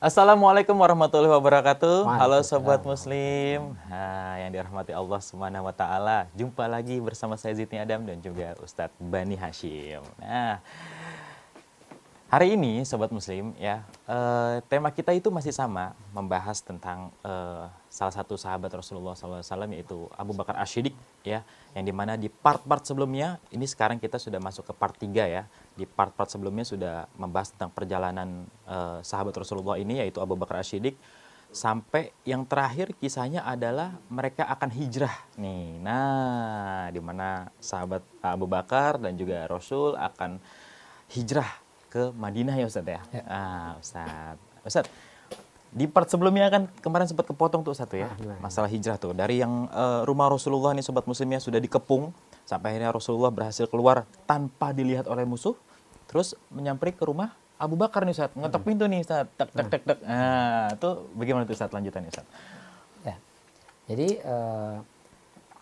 Assalamualaikum warahmatullahi wabarakatuh. Halo Sobat Waalaikumsalam. Muslim. Nah, yang dirahmati Allah Subhanahu wa taala. Jumpa lagi bersama saya Zidni Adam dan juga Ustadz Bani Hashim. Nah, hari ini Sobat Muslim ya, tema kita itu masih sama, membahas tentang salah satu sahabat Rasulullah SAW yaitu Abu Bakar Asy-Siddiq ya, yang dimana di part-part sebelumnya, ini sekarang kita sudah masuk ke part 3 ya. Di part-part sebelumnya sudah membahas tentang perjalanan sahabat Rasulullah ini yaitu Abu Bakar Asy-Siddiq, sampai yang terakhir kisahnya adalah mereka akan hijrah nih. Nah, di mana sahabat Abu Bakar dan juga Rasul akan hijrah ke Madinah ya Ustadz ya. Ya. Ustadz, di part sebelumnya kan kemarin sempat kepotong tuh satu ya, Gimana? masalah hijrah tuh. Dari yang rumah Rasulullah nih Sobat Muslimnya sudah dikepung, sampai akhirnya Rasulullah berhasil keluar tanpa dilihat oleh musuh, terus menyamperin ke rumah Abu Bakar nih Ustadz, ngetok pintu nih Ustadz, tek tek tek tek. Nah, itu bagaimana tuh Ustadz lanjutannya Ustadz? Ya. Jadi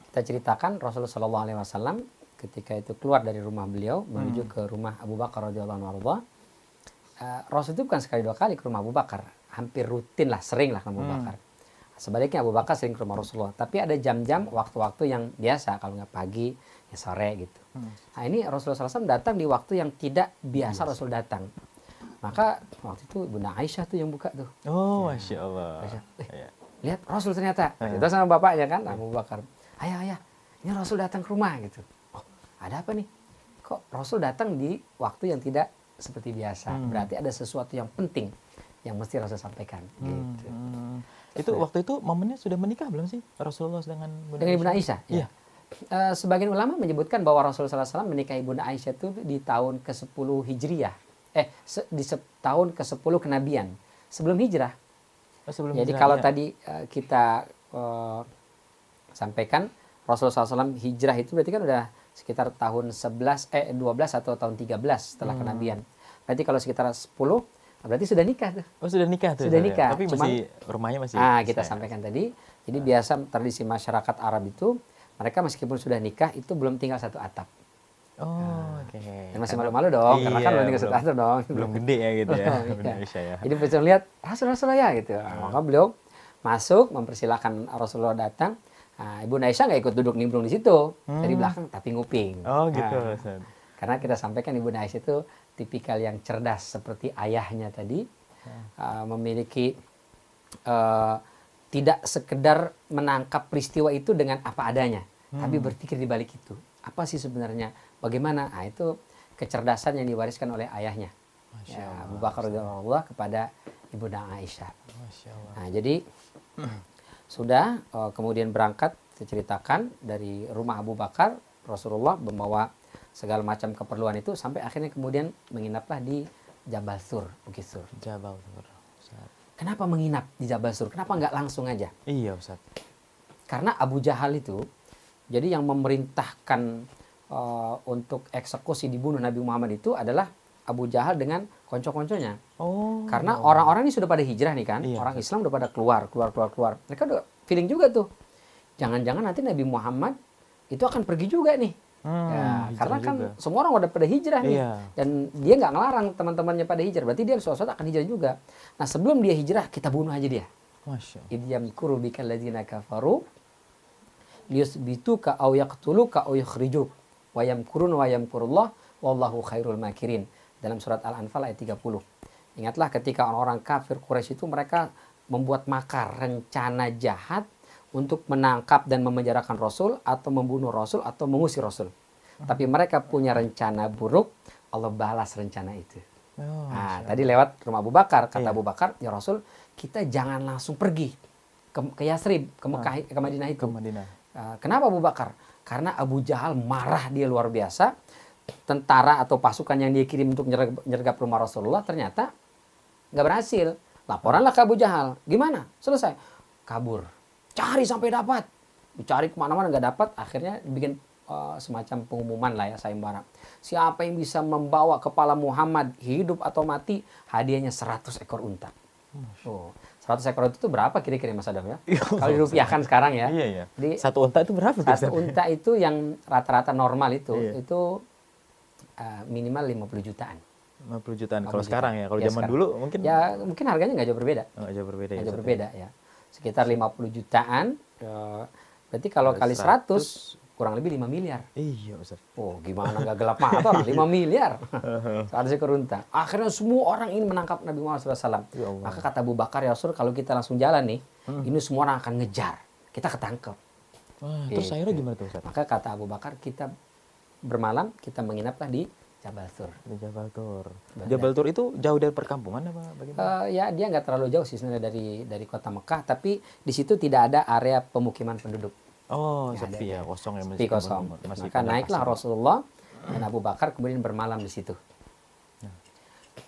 kita ceritakan Rasulullah SAW ketika itu keluar dari rumah beliau menuju ke rumah Abu Bakar radhiyallahu anhu. Rasul itu bukan sekali dua kali ke rumah Abu Bakar, hampir rutin lah, sering lah ke Abu Bakar. Sebaliknya Abu Bakar sering ke rumah Rasulullah, tapi ada jam-jam waktu-waktu yang biasa, kalau nggak pagi ya sore gitu. Nah ini Rasulullah SAW datang di waktu yang tidak biasa Rasul datang. Maka waktu itu Bunda Aisyah tuh yang buka tuh. Oh, Masya Allah. Aisyah, Iya. lihat Rasul ternyata. Itu sama bapaknya kan, Abu Bakar. Ayah, ini Rasul datang ke rumah gitu. Oh, ada apa nih? Kok Rasul datang di waktu yang tidak seperti biasa? Berarti ada sesuatu yang penting yang mesti Rasul sampaikan. Gitu. Itu waktu itu momennya sudah menikah belum sih Rasulullah dengan Dengan Bunda Aisyah? Iya. Sebagian ulama menyebutkan bahwa Rasulullah SAW menikahi Bunda Aisyah itu di tahun ke-10 Hijriyah. Tahun ke-10 kenabian. Sebelum hijrah. Sebelum Jadi hijrah, kalau iya. tadi kita sampaikan Rasulullah SAW hijrah itu berarti kan udah sekitar tahun 12 atau tahun 13 setelah kenabian. Berarti kalau sekitar 10 berarti sudah nikah tuh. Oh, sudah nikah tuh. Sudah ya? nikah. Tapi masih rumahnya masih. Kita sampaikan tadi. Jadi biasa tradisi masyarakat Arab itu mereka meskipun sudah nikah itu belum tinggal satu atap. Oh, oke. Dan masih malu-malu dong, karena kan belum tinggal satu atap dong. Belum gede ya gitu ya. Iya. Bunda Aisyah ya. Jadi bisa lihat Rasulullah ya gitu. Maka beliau masuk mempersilahkan Rasulullah datang. Nah, Ibu Aisyah nggak ikut duduk nimbrung di situ dari belakang tapi nguping. Oh, gitu. Nah, Ustaz. karena kita sampaikan Ibu Aisyah itu tipikal yang cerdas seperti ayahnya tadi, memiliki tidak sekedar menangkap peristiwa itu dengan apa adanya, tapi berpikir di balik itu. Apa sih sebenarnya? Bagaimana? Nah, itu kecerdasan yang diwariskan oleh ayahnya. Abu Bakar radhiyallahu anhu kepada Ibunda Aisyah. Masya Allah. Nah, jadi sudah kemudian berangkat diceritakan dari rumah Abu Bakar, Rasulullah membawa segala macam keperluan itu sampai akhirnya kemudian menginaplah di Jabal Sur, Bukit Sur. Jabal Tur. Ustaz. Kenapa menginap di Jabal Sur? Kenapa nggak langsung aja? Iya, Ustaz. Karena Abu Jahal itu jadi yang memerintahkan untuk eksekusi dibunuh Nabi Muhammad itu adalah Abu Jahal dengan konco-konconya. Oh. Karena orang-orang ini sudah pada hijrah nih kan, Iya, orang Islam udah pada keluar. Mereka udah feeling juga tuh, jangan-jangan nanti Nabi Muhammad itu akan pergi juga nih. Ya, hijrah karena kan juga. semua orang udah pada hijrah nih, Iya. dan dia nggak ngelarang teman-temannya pada hijrah, berarti dia suatu saat akan hijrah juga. Nah sebelum dia hijrah kita bunuh aja dia. Masya Allah. Idh yamkuru bikal ladzina kafaru liyusbituka aw yaqtuluka aw yukhrijuk wa yamkurun wa yamkurullah wallahu khairul makirin. Dalam surat Al-Anfal ayat 30. Ingatlah ketika orang-orang kafir Quraisy itu mereka membuat makar, rencana jahat untuk menangkap dan memenjarakan Rasul atau membunuh Rasul atau mengusir Rasul. Tapi mereka punya rencana buruk, Allah balas rencana itu. Oh, Nah, tadi lewat rumah Abu Bakar, kata Iya. Abu Bakar, ya Rasul, kita jangan langsung pergi ke Yasrib, ke Mekah, ke Madinah itu. ke Madinah. Kenapa Abu Bakar? Karena Abu Jahal marah dia luar biasa. Tentara atau pasukan yang dia kirim untuk nyergap rumah Rasulullah ternyata nggak berhasil. Laporanlah ke Abu Jahal. Gimana? Selesai. Kabur. Cari sampai dapat. Dicari kemana-mana nggak dapat. Akhirnya bikin semacam pengumuman lah ya sayembara. Siapa yang bisa membawa kepala Muhammad hidup atau mati, hadiahnya 100 ekor unta. Oh, 100 ekor itu berapa kira-kira Mas Adam ya? Kalau dirupiahkan sekarang ya. Iya, iya. Jadi Satu unta itu berapa tuh? satu unta itu yang rata-rata normal itu Iya. itu minimal 50 jutaan. 50 jutaan. 50 Kalau juta. sekarang ya, kalau Ya, zaman sekarang. dulu mungkin Ya mungkin harganya nggak jauh berbeda. nggak jauh berbeda ya. Nggak jauh Ustaz, berbeda ya. Sekitar 50 jutaan. Berarti kalau kali 100 kurang lebih 5 miliar. Iya, Ustaz. Oh, gimana nggak gelap mata orang? 5 miliar. Seharusnya kerunta. Akhirnya semua orang ingin menangkap Nabi Muhammad SAW. Ya Allah. Maka kata Abu Bakar, ya Rasul, kalau kita langsung jalan nih, ini semua orang akan ngejar. Kita ketangkep. Wah, terus Gitu. akhirnya gimana tuh, Ustaz? Maka kata Abu Bakar, kita bermalam, kita menginaplah di Jabal Tur. Di Jabal Tur. Betul. Jabal Tur itu jauh dari perkampungan apa bagaimana? Ya dia nggak terlalu jauh sih sebenarnya dari kota Mekah, tapi di situ tidak ada area pemukiman penduduk. Oh, Nggak sepi ada. ya, kosong ya Sepi kosong. Masih Maka padang naiklah pasir. Rasulullah dan Abu Bakar kemudian bermalam di situ.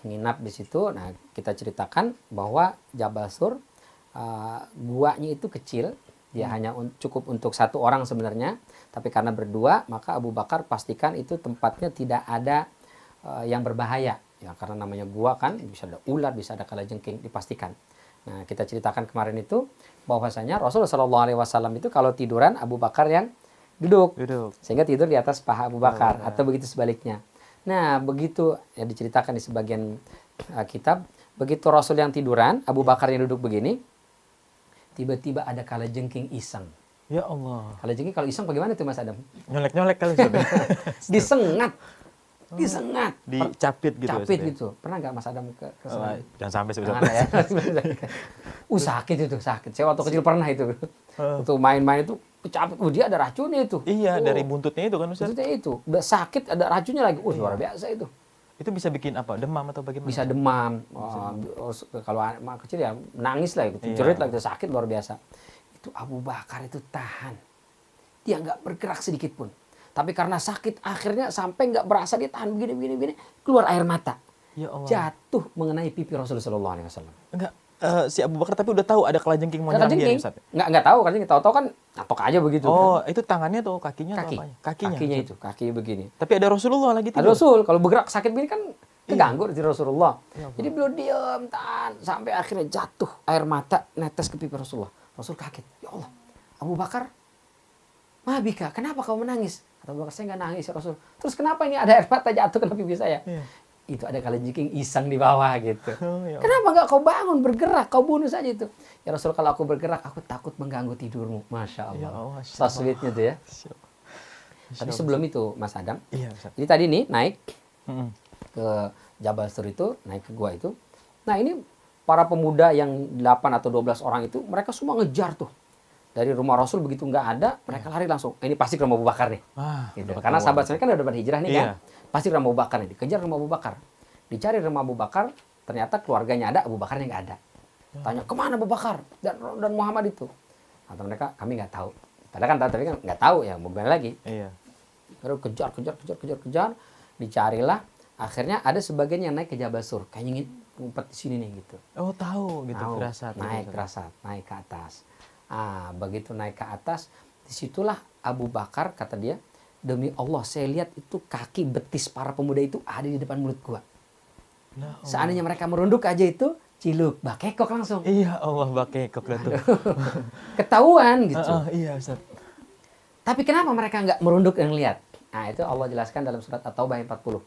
Nginap di situ. Nah, kita ceritakan bahwa Jabal Sur guanya itu kecil. Dia hanya cukup untuk satu orang sebenarnya. Tapi karena berdua, maka Abu Bakar pastikan itu tempatnya tidak ada yang berbahaya. Ya, karena namanya gua kan, bisa ada ular, bisa ada kalajengking, dipastikan. Nah, kita ceritakan kemarin itu bahwasanya Rasulullah SAW itu kalau tiduran Abu Bakar yang duduk. Sehingga tidur di atas paha Abu Bakar atau begitu sebaliknya. Nah, begitu ya diceritakan di sebagian kitab, begitu Rasul yang tiduran, Abu Bakar yang duduk begini, tiba-tiba ada kalajengking iseng. Ya Allah. Kalajengking kalau iseng bagaimana tuh Mas Adam? Nyolek-nyolek kali Ustaz. Disengat. Disengat. Dicapit gitu. Capit Ustaz, ya? gitu. Pernah nggak Mas Adam ke Oh, sana? jangan sampai Ustaz. Jangan ya. Sakit itu, sakit. Saya waktu kecil pernah itu. Waktu main-main itu kecapit. Dia ada racunnya itu. Iya, dari buntutnya itu kan Ustaz. Maksudnya itu. Udah sakit ada racunnya lagi. Luar biasa itu. Itu bisa bikin apa? Demam atau bagaimana? Bisa demam. Kalau anak kecil ya nangis lah, gitu. Jerit lah, itu sakit luar biasa. Itu Abu Bakar itu tahan. Dia nggak bergerak sedikit pun. Tapi karena sakit akhirnya sampai nggak berasa dia tahan begini, keluar air mata. Ya Allah. Jatuh mengenai pipi Rasulullah SAW. Enggak, si Abu Bakar tapi udah tahu ada kalajengking mau Ada nyerang dia nih, jengking. Ustaz. Nggak tahu kan, tahu-tahu kan tatok aja begitu. Oh, itu tangannya tuh, kakinya Kaki. atau apa? Kakinya. Kakinya itu, kakinya begini. Tapi ada Rasulullah lagi Ada tidur. Rasul, kalau bergerak sakit begini kan keganggu di Rasulullah. Ya Allah. Jadi beliau diam, tahan, sampai akhirnya jatuh air mata netes ke pipi Rasulullah. Rasul kaget, ya Allah, Abu Bakar, Mabika, kenapa kau menangis? Kata Abu Bakar, saya nggak nangis ya Rasul. Terus kenapa ini ada air mata jatuh ke pipi saya? Iya. Itu ada kalajengking iseng di bawah gitu. Oh, ya Allah. Kenapa nggak kau bangun, bergerak, kau bunuh saja itu? Ya Rasul, kalau aku bergerak, aku takut mengganggu tidurmu. Masya Ya Allah. Allah, So sweetnya tuh ya. Tapi sebelum itu, Mas Adam, Iya, Ustaz. jadi tadi nih naik Mm-mm. ke Jabal Sur itu, naik ke gua itu. Nah ini para pemuda yang 8 atau 12 orang itu, mereka semua ngejar tuh. Dari rumah Rasul begitu nggak ada, mereka lari langsung. Ini pasti ke rumah Abu Bakar nih. Wah, Gitu. udah Karena tahu. sahabat saya kan udah pada hijrah nih Iya. kan. Pasti ke rumah Abu Bakar nih. Dikejar rumah Abu Bakar. Dicari rumah Abu Bakar, ternyata keluarganya ada, Abu Bakarnya nggak ada. Tanya, kemana Abu Bakar dan Muhammad itu? Kata mereka, kami nggak tahu. Padahal kan tahu, tapi kan nggak tahu ya, mau gimana lagi. Iya. Baru kejar, dicarilah. Akhirnya ada sebagian yang naik ke Jabal Sur, kayaknya ingin ngumpet di sini nih gitu. Oh, tahu gitu, Tahu. firasat. Naik gitu. firasat, naik ke atas. Begitu naik ke atas, disitulah Abu Bakar kata dia, demi Allah saya lihat itu kaki betis para pemuda itu ada di depan mulut gua. Ya Allah. Seandainya mereka merunduk aja itu, ciluk, bakekok langsung. Iya, Allah bakekok dah tuh. Ketahuan gitu. Iya, Ustaz. Tapi kenapa mereka nggak merunduk dan lihat? Nah, itu Allah jelaskan dalam surat At-Taubah ayat 40.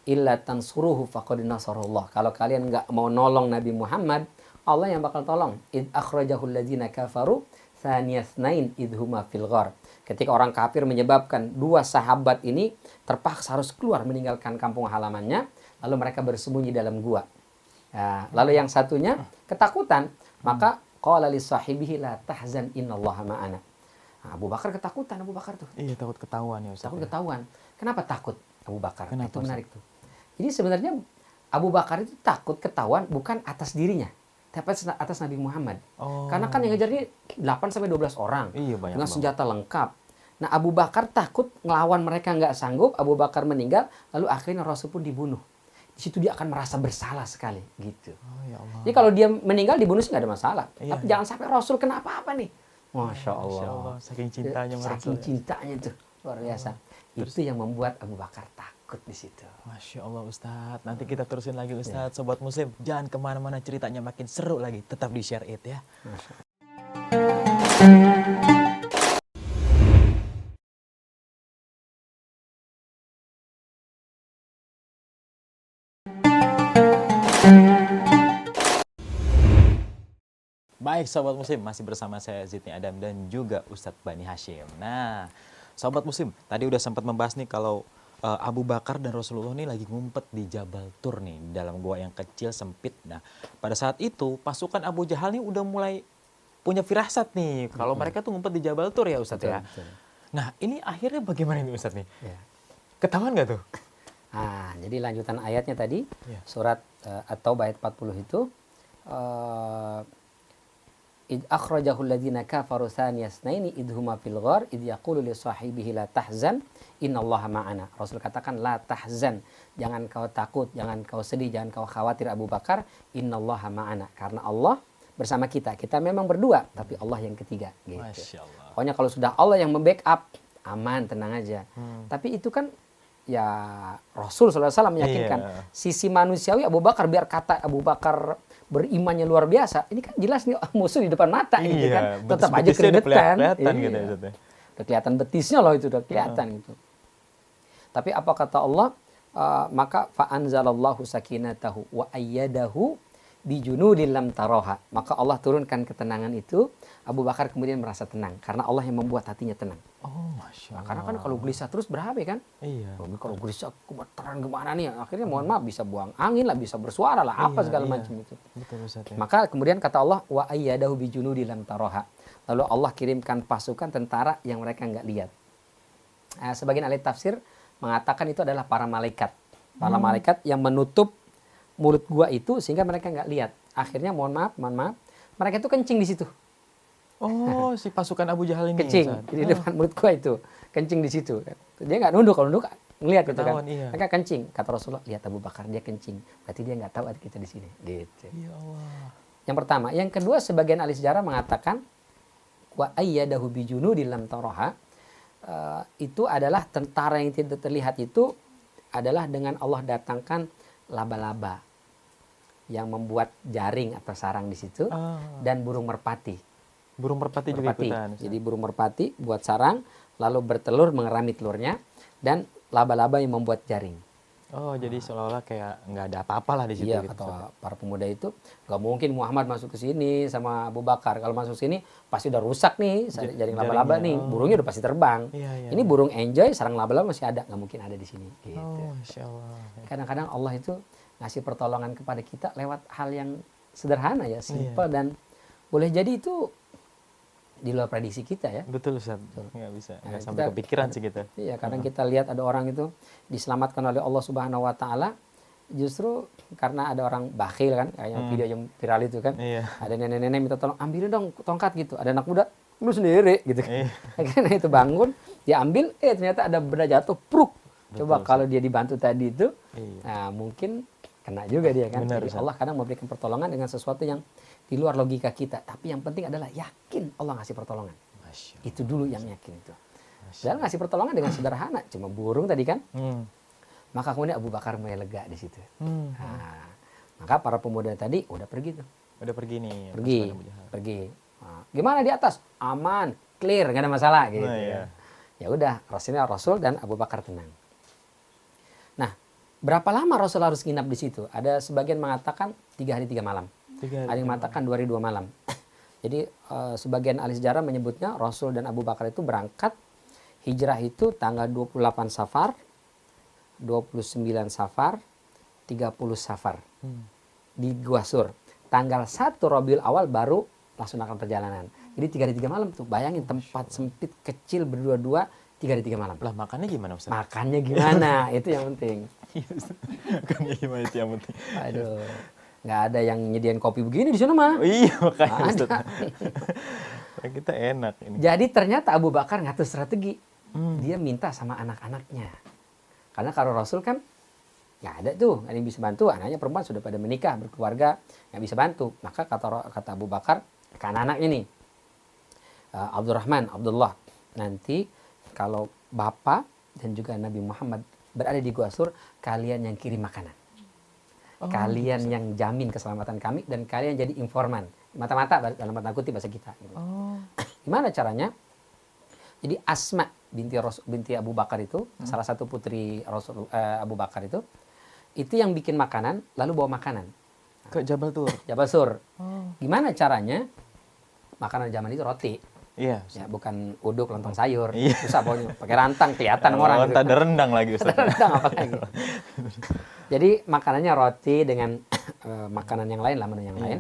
Illa tansuruhu faqad nasarullah. Kalau kalian nggak mau nolong Nabi Muhammad, Allah yang bakal tolong. Id akhrajahu alladzina kafaru tsaniyasnain idhuma fil ghar. Ketika orang kafir menyebabkan dua sahabat ini terpaksa harus keluar meninggalkan kampung halamannya, lalu mereka bersembunyi dalam gua. Ya, lalu yang satunya ketakutan, maka qala li sahibihi la tahzan innallaha ma'ana. Nah, Abu Bakar ketakutan, Abu Bakar tuh. Iya, takut ketahuan ya, Ustaz. Takut ketahuan. Kenapa takut Abu Bakar? Kenapa, Itu Ustaz? menarik tuh. Jadi sebenarnya Abu Bakar itu takut ketahuan bukan atas dirinya, tapi atas Nabi Muhammad. Oh. Karena kan yang ngejar ini 8 sampai 12 orang. Iya, banyak dengan banget. senjata lengkap. Nah, Abu Bakar takut ngelawan mereka nggak sanggup, Abu Bakar meninggal, lalu akhirnya Rasul pun dibunuh. Di situ dia akan merasa bersalah sekali, gitu. Oh, ya Allah. Jadi kalau dia meninggal dibunuh sih nggak ada masalah. Iya, Tapi iya. jangan sampai Rasul kena apa-apa nih. Masya Allah. Masya Allah, saking cintanya sama Saking Rasul ya. cintanya tuh luar biasa. Itu yang membuat Abu Bakar takut di situ. Masya Allah, Ustadz. Nanti kita terusin lagi, Ustadz. Sobat Muslim, jangan kemana-mana, ceritanya makin seru lagi. Tetap di Share It ya. Masya Baik, Sobat Muslim, masih bersama saya Zidni Adam dan juga Ustadz Bani Hashim. Nah, Sobat Muslim, tadi udah sempat membahas nih kalau Abu Bakar dan Rasulullah nih lagi ngumpet di Jabal Tur nih, dalam gua yang kecil sempit. Nah, pada saat itu pasukan Abu Jahal nih udah mulai punya firasat nih, kalau mereka tuh ngumpet di Jabal Tur ya Ustadz ya. Betul. Nah, ini akhirnya bagaimana nih Ustadz nih? Ya. Ketahuan nggak tuh? Nah, jadi lanjutan ayatnya tadi, Ya. surat At-Taubah ayat 40 itu, id akhrajahul ladzina kafaru thaniyasnaini idhuma fil ghar id yaqulu li sahibihi la tahzan innallaha ma'ana. Rasul katakan la tahzan, jangan kau takut, jangan kau sedih, jangan kau khawatir Abu Bakar, innallaha ma'ana, karena Allah bersama kita. Kita memang berdua, tapi Allah yang ketiga gitu. Masya Allah. Pokoknya kalau sudah Allah yang membackup, aman, tenang aja. Tapi itu kan ya Rasul SAW meyakinkan. Iya. Sisi manusiawi Abu Bakar, biar kata Abu Bakar berimannya luar biasa, ini kan jelas nih musuh di depan mata gitu Iya, kan. Tetap aja betis-betisnya udah keringetan. kelihatan gitu ya, Iya. Ustadz ya. Udah kelihatan betisnya loh, itu udah kelihatan gitu. Tapi apa kata Allah? Maka fa'anzalallahu sakinatahu wa ayyadahu bijunudin lam taroha. Maka Allah turunkan ketenangan itu. Abu Bakar kemudian merasa tenang karena Allah yang membuat hatinya tenang. Oh, Masya Nah, Allah. karena kan kalau gelisah terus berhabis kan? Iya. Oh, kalau gelisah gemeteran gimana nih? Akhirnya mohon maaf bisa buang angin lah, bisa bersuara lah, apa Iya, segala iya. macam itu. Betul Ustadz ya. Maka kemudian kata Allah wa ayyadahu bijunudin lam taroha. Lalu Allah kirimkan pasukan tentara yang mereka nggak lihat. Sebagian ahli tafsir mengatakan itu adalah para malaikat. Para malaikat yang menutup mulut gua itu sehingga mereka nggak lihat. Akhirnya mohon maaf, mereka itu kencing di situ. Oh, si pasukan Abu Jahal ini. Kencing Ustadz. di depan mulut gua itu. Kencing di situ. Dia nggak nunduk, kalau nunduk ngelihat gitu kan. Ketahuan, iya. Mereka kencing. Kata Rasulullah, lihat Abu Bakar dia kencing. Berarti dia nggak tahu ada kita di sini. Gitu. Ya Allah. Yang pertama, yang kedua sebagian ahli sejarah mengatakan wa ayyadahu bijunudin lam taroha, itu adalah tentara yang tidak terlihat itu adalah dengan Allah datangkan laba-laba yang membuat jaring atau sarang di situ dan burung merpati. Burung merpati juga Merpati. ikutan. Ustadz. Jadi burung merpati buat sarang, lalu bertelur mengerami telurnya, dan laba-laba yang membuat jaring. Oh, jadi seolah-olah kayak nggak ada apa-apa lah di situ. Iya, gitu, kata Ustadz. para pemuda itu, nggak mungkin Muhammad masuk ke sini sama Abu Bakar. Kalau masuk sini pasti udah rusak nih jaring laba-laba jaringnya, nih. Burungnya udah pasti terbang. Iya, iya, Ini burung enjoy, sarang laba-laba masih ada, nggak mungkin ada di sini. Gitu. Oh, Masya Allah. Kadang-kadang Allah itu ngasih pertolongan kepada kita lewat hal yang sederhana ya, simple, dan boleh jadi itu di luar prediksi kita ya. Betul Ustadz. Nggak bisa. Nggak Nah, sampai kita- kepikiran sih kita. Iya, kadang kita lihat ada orang itu diselamatkan oleh Allah Subhanahu wa taala justru karena ada orang bakhil kan, kayak video yang viral itu kan. Iya. Ada nenek-nenek minta tolong, ambilin dong tongkat gitu. Ada anak muda, lu sendiri gitu. Iya. Karena itu bangun, dia ambil, ternyata ada benda jatuh, pruk. Coba Betul, kalau dia dibantu tadi itu, Iya. nah mungkin kena juga dia kan. Benar, Jadi Ustaz. Allah kadang memberikan pertolongan dengan sesuatu yang di luar logika kita. Tapi yang penting adalah yakin Allah ngasih pertolongan. Masya Itu dulu yang yakin itu. Masya Dan ngasih pertolongan dengan sederhana, cuma burung tadi kan. Hmm. Maka kemudian Abu Bakar mulai lega di situ. Hmm. Nah, maka para pemuda tadi udah pergi tuh. Udah pergi nih. Pergi, pasukan Abu Jahal. pergi. Nah, gimana di atas? Aman, clear, nggak ada masalah gitu. Nah, iya. Ya udah, Rasul dan Abu Bakar tenang. Nah, berapa lama Rasul harus nginap di situ? Ada sebagian mengatakan 3 hari 3 malam. 3 hari, Ada yang 3 mengatakan 2 hari 2 malam. Jadi sebagian ahli sejarah menyebutnya Rasul dan Abu Bakar itu berangkat hijrah itu tanggal 28 Safar, 29 Safar, 30 Safar di Gua Sur. Tanggal 1 Rabiul Awal baru laksanakan perjalanan. Jadi 3 hari 3 malam tuh. Bayangin tempat sempit kecil berdua-dua 3 hari 3 malam. Lah makannya gimana Ustaz? Makannya gimana? Itu yang penting. Makannya gimana itu yang penting? Aduh, nggak ada yang nyediain kopi begini di sana mah. Oh, iya makanya Nggak Ustaz. ada. Kita enak ini. Jadi ternyata Abu Bakar ngatur strategi. Dia minta sama anak-anaknya. Karena kalau Rasul kan nggak ada tuh, ada yang bisa bantu. Anaknya perempuan sudah pada menikah, berkeluarga, nggak bisa bantu. Maka kata Abu Bakar ke anak-anaknya nih, Abdurrahman, Abdullah, nanti kalau Bapak dan juga Nabi Muhammad berada di Gua Sur, kalian yang kirim makanan. Kalian yang jamin keselamatan kami, dan kalian jadi informan. Mata-mata dalam mata kutip bahasa kita. Gitu. Gimana caranya? Jadi Asma binti Abu Bakar itu, salah satu putri Rasul Abu Bakar itu yang bikin makanan, lalu bawa makanan. Ke Jabal Tur. Jabal Sur. Gimana caranya? makanan zaman itu roti. Iya. Ya, bukan uduk, lontong sayur. Iya. Susah pokoknya. Pakai rantang, kelihatan sama orang. Oh, tak ada rendang lagi Ustaz. Rantang apa lagi. Jadi makanannya roti dengan makanan yang lain lah, menu yang lain.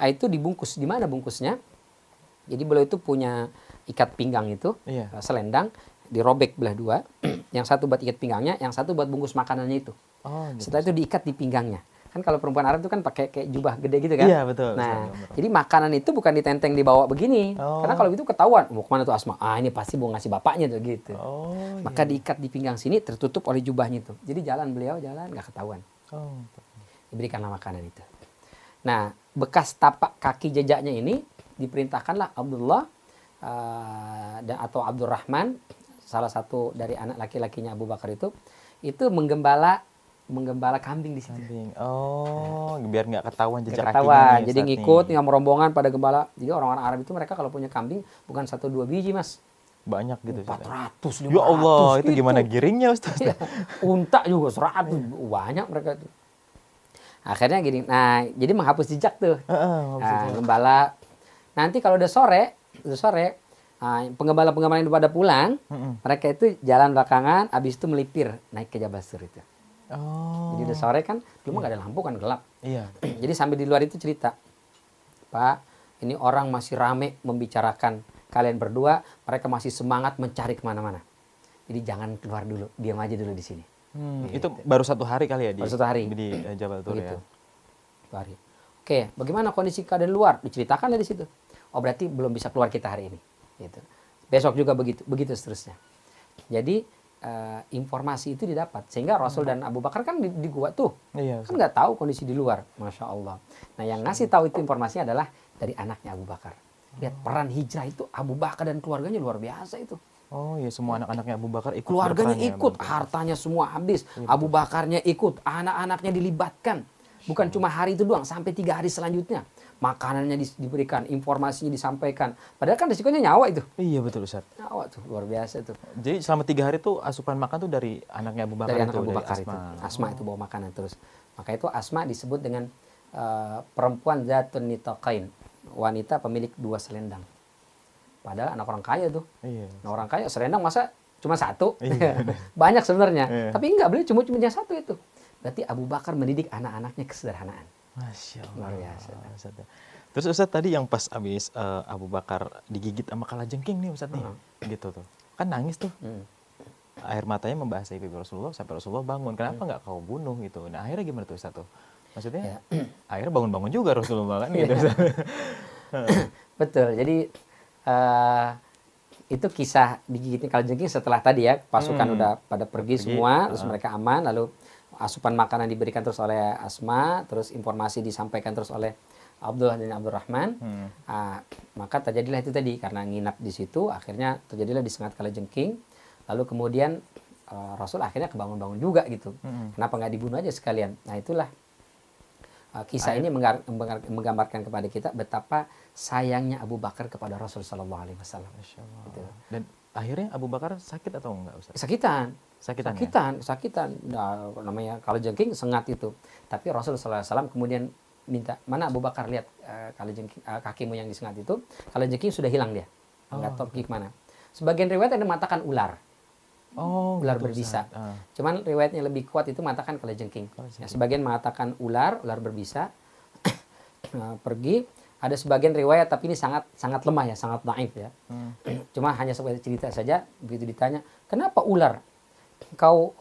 Itu dibungkus. Di mana bungkusnya? Jadi beliau itu punya ikat pinggang itu, Iya. selendang, dirobek belah dua. Yang satu buat ikat pinggangnya, yang satu buat bungkus makanannya itu. Oh, gitu. Setelah itu diikat di pinggangnya. Kan kalau perempuan Arab itu kan pakai kayak jubah gede gitu kan? Iya, betul. Nah, Ustaz. jadi makanan itu bukan ditenteng dibawa begini. Oh. Karena kalau gitu ketahuan, mau kemana tuh Asma? Ah, ini pasti mau ngasih bapaknya tuh gitu. Oh, Maka iya. diikat di pinggang sini, tertutup oleh jubahnya itu. Jadi jalan beliau, jalan nggak ketahuan. Oh. Diberikanlah makanan itu. Nah, bekas tapak kaki jejaknya ini diperintahkanlah Abdullah atau Abdurrahman, salah satu dari anak laki-lakinya Abu Bakar itu menggembala kambing di situ. Kambing. Oh, biar nggak ketahuan Nggak jejak ketahuan. kakinya nih, Jadi Ustaz, ngikut nih. yang rombongan pada gembala. Jadi orang-orang Arab itu mereka kalau punya kambing bukan 1-2 biji, Mas. Banyak gitu. Ustaz. 400, 500. Ya Allah, itu gitu. gimana giringnya Ustaz? Iya. Unta juga 100. Banyak mereka itu. Akhirnya gini. Nah, jadi menghapus jejak tuh. Nah, gembala. Nanti kalau udah sore, penggembala-penggembala yang pada pulang, mereka itu jalan belakangan, habis itu melipir naik ke Jabal Sur itu. Oh. Jadi udah sore kan, dulu nggak ada lampu kan, gelap. Iya. Jadi sambil di luar itu cerita, Pak, ini orang masih rame membicarakan kalian berdua, mereka masih semangat mencari kemana-mana. Jadi jangan keluar dulu, diam aja dulu di sini. Itu baru 1 hari kali ya di Baru 1 hari. di Jabal Tur Begitu. ya. 1 hari. Oke, bagaimana kondisi keadaan luar? Diceritakan dari situ. Oh, berarti belum bisa keluar kita hari ini. Gitu. Besok juga begitu seterusnya. Jadi informasi itu didapat sehingga Rasul dan Abu Bakar kan di gua tuh Iya. kan nggak tahu kondisi di luar, masya Allah. Nah, yang ngasih tahu itu informasinya adalah dari anaknya Abu Bakar. Lihat peran hijrah itu Abu Bakar dan keluarganya luar biasa itu. Oh iya, semua anak-anaknya Abu Bakar ikut. Keluarganya berperan ya, ikut, berarti. hartanya semua habis. Abu Bakarnya ikut, anak-anaknya dilibatkan. Bukan cuma hari itu doang, sampai 3 hari selanjutnya. Makanannya diberikan, informasinya disampaikan. Padahal kan risikonya nyawa itu. Iya betul Ustaz. Nyawa tuh, luar biasa tuh. Jadi selama 3 hari tuh asupan makan tuh dari anaknya Abu Bakar Dari itu, anak Abu dari Bakar Asma. itu. Asma itu bawa makanan terus. Maka itu Asma disebut dengan perempuan zatun nitaqain. Wanita pemilik 2 selendang. Padahal anak orang kaya tuh. Iya. Nah, orang kaya selendang masa cuma 1? Iya. Banyak sebenarnya. Iya. Tapi enggak, beliau cuma 1 itu. Berarti Abu Bakar mendidik anak-anaknya kesederhanaan. Masya Allah. Luar biasa. Ustaz. Terus Ustaz tadi yang pas abis Abu Bakar digigit sama kalajengking nih Ustaz nih. Gitu tuh. Kan nangis tuh. Air matanya membasahi pipi Rasulullah sampai Rasulullah bangun. Kenapa nggak kau bunuh gitu? Nah akhirnya gimana tuh Ustaz tuh? Maksudnya akhirnya bangun-bangun juga Rasulullah kan gitu. Ustaz. Betul. Jadi itu kisah digigitnya kalajengking setelah tadi ya pasukan udah pada pergi semua, terus mereka aman, lalu asupan makanan diberikan terus oleh Asma, terus informasi disampaikan terus oleh Abdullah dan Abdurrahman. Maka terjadilah itu tadi, karena nginap di situ akhirnya terjadilah disengat kalajengking. Lalu kemudian Rasul akhirnya kebangun-bangun juga gitu. Kenapa nggak dibunuh aja sekalian? Nah itulah kisah ini menggambarkan kepada kita betapa sayangnya Abu Bakar kepada Rasul Sallallahu Alaihi Wasallam. Masya Allah. Gitu. Dan akhirnya Abu Bakar sakit atau enggak Ustaz? Sakitan. Sakitan ya? Sakitan. Nah, namanya kalajengking sengat itu. Tapi Rasul Sallallahu Alaihi Wasallam kemudian minta, mana Abu Bakar, lihat kalajengking kakimu yang disengat itu, kalajengking sudah hilang dia. Nggak tahu pergi kemana. Sebagian riwayat ada mengatakan ular. Oh, Ular gitu, berbisa. Ustaz. Cuman riwayatnya lebih kuat itu mengatakan kalajengking. Ya, sebagian mengatakan ular berbisa pergi. Ada sebagian riwayat tapi ini sangat lemah ya, sangat naif ya. Cuma hanya sebagai cerita saja. Begitu ditanya, kenapa ular kau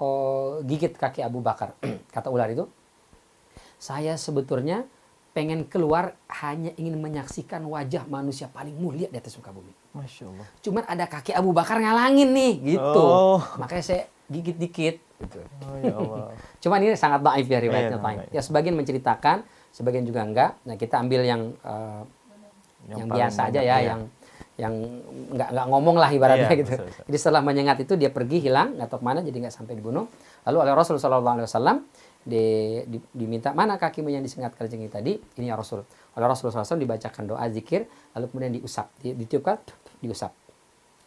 gigit kaki Abu Bakar? Kata ular itu, saya sebetulnya pengen keluar hanya ingin menyaksikan wajah manusia paling mulia di atas muka bumi. Masya Allah. Cuman ada kaki Abu Bakar ngalangin nih, gitu. Oh. Makanya saya gigit dikit. Gitu. Oh ya Allah. Cuman ini sangat naif ya riwayatnya. Iya, naif. Ya sebagian menceritakan, sebagian juga enggak. Nah kita ambil yang Yang paling biasa aja banyak, ya, iya. yang nggak ngomong lah ibaratnya Iya, gitu. betul. Jadi setelah menyengat itu dia pergi hilang, nggak tahu kemana, jadi nggak sampai dibunuh. Lalu oleh Rasul Sallallahu Alaihi Wasallam diminta, mana kakimu yang disengat kalajengking tadi? Ini ya Rasul. Oleh Rasulullah SAW dibacakan doa zikir, lalu kemudian diusap, ditiupkan, diusap.